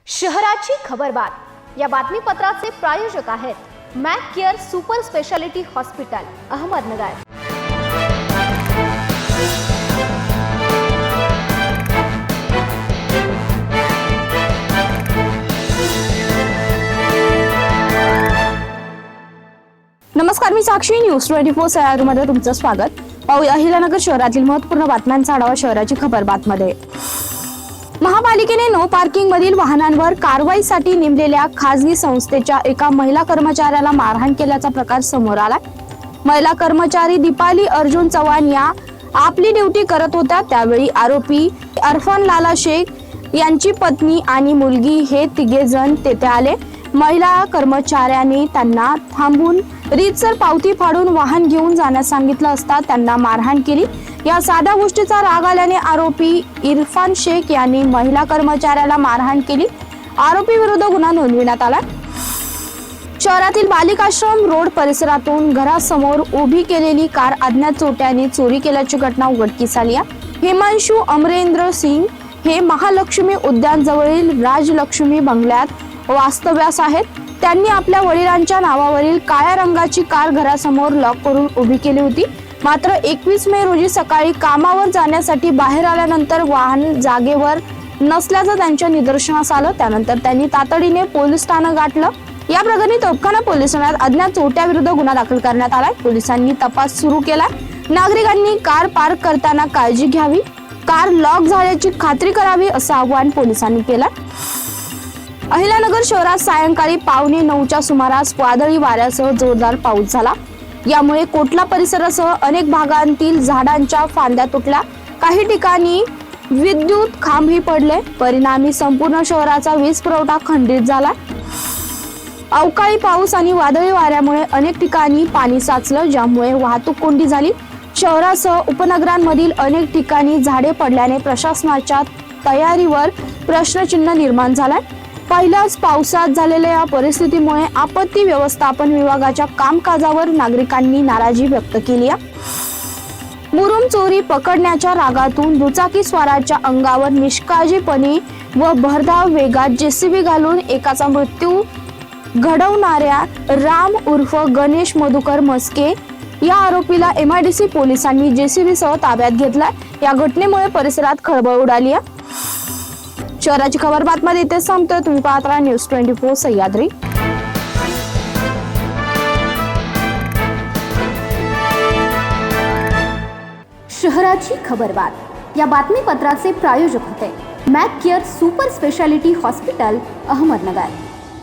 शहराची खबरबात या बातमीपत्राचे प्रायोजक आहेत Mac care super speciality hospital Ahmednagar. नमस्कार, मी साक्षी न्यूज 24 सह्याद्रीमध्ये तुमचं स्वागत। पाहूया अहिल्यानगर शहरातील महत्त्वपूर्ण बातम्यांचा आढावा शहराची खबरबात मध्ये। महापालिकेने नो पार्किंग मधील वाहनांवर कारवाईसाठी नेमलेल्या खासगी संस्थेच्या एका महिला कर्मचाऱ्याला मारहाण केल्याचा प्रकार समोर आला। महिला कर्मचारी दीपाली अर्जुन चव्हाण या आपली ड्युटी करत होत्या, त्यावेळी आरोपी अरफान लाला शेख यांची पत्नी आणि मुलगी हे तिघे जण तेथे आले। महिला कर्मचाऱ्याने त्यांना थांबून रीतसर पावती फाडून वाहन घेऊन जाण्यास सांगितलं असता त्यांना मारहाण केली। या साध्या गोष्टीचा राग आल्याने आरोपी इरफान शेख यांनी महिला कर्मचाऱ्याला मारहाण केली। आरोपी विरुद्ध गुन्हा नोंदविण्यात आला। शहरातील बालिकाश्रम रोड परिसरातून घरासमोर उभी केलेली कार अज्ञात चोरट्यांनी चोरी केल्याची घटना उघडकीस आली आहे। हिमांशु अमरेंद्र सिंग हे महालक्ष्मी उद्यान जवळील राजलक्ष्मी बंगल्यात वास्तव्यास आहेत। त्यांनी आपल्या वडिलांच्या नावावरील काळ्या रंगाची कार घरासमोर लॉक करून उभी केली होती। मात्र 21 मे रोजी सकाळी कामावर जाण्यासाठी बाहेर आल्यानंतर वाहन जागेवर नसल्याचं त्यांच्या निदर्शनास आलं। त्यानंतर त्यांनी तातडीने पोलीस ठाणं गाठलं। या प्रकरणी तोफखाना पोलीस ठाण्यात अज्ञात चोरट्याविरुद्ध गुन्हा दाखल करण्यात आलाय। पोलिसांनी तपास सुरू केलाय। नागरिकांनी कार पार्क करताना काळजी घ्यावी, कार लॉक झाल्याची खात्री करावी असं आवाहन पोलिसांनी केलं। अहिल्यानगर शहरात सायंकाळी 8:45च्या सुमारास वादळी वाऱ्यासह जोरदार पाऊस झाला। यामुळे कोटला परिसरासह अनेक भागांतील झाडांच्या फांद्या तुटल्या। काही ठिकाणी विद्युत खांबही पडले। परिणामी संपूर्ण शहराचा वीज पुरवठा खंडित झाला। अवकाळी पाऊस आणि वादळी वाऱ्यामुळे अनेक ठिकाणी पाणी साचलं, ज्यामुळे वाहतूक कोंडी झाली। शहरासह उपनगरांमधील अनेक ठिकाणी झाडे पडल्याने प्रशासनाच्या तयारीवर प्रश्नचिन्ह निर्माण झालाय। पहिल्याच पावसात झालेल्या या परिस्थितीमुळे आपत्ती व्यवस्थापन विभागाच्या कामकाजावर नागरिकांनी नाराजी व्यक्त केली आहे। मुरुम चोरी पकडण्याच्या रागातून दुचाकी स्वाराच्या अंगावर निष्काळजीपणे व भरधाव वेगात जेसीबी घालून एकाचा मृत्यू घडवणाऱ्या राम उर्फ गणेश मधुकर मस्के या आरोपीला MIDC पोलिसांनी जेसीबी सह ताब्यात घेतलाय। या घटनेमुळे परिसरात खळबळ उडाली आहे। शहराची खबरबात मध्ये इथे संपतोय। तुम्ही पाहत राहा न्यूज 24 सह्याद्री। शहराची खबरबात या बातमीपत्राचे प्रायोजक होते Mac care super speciality hospital Ahmednagar.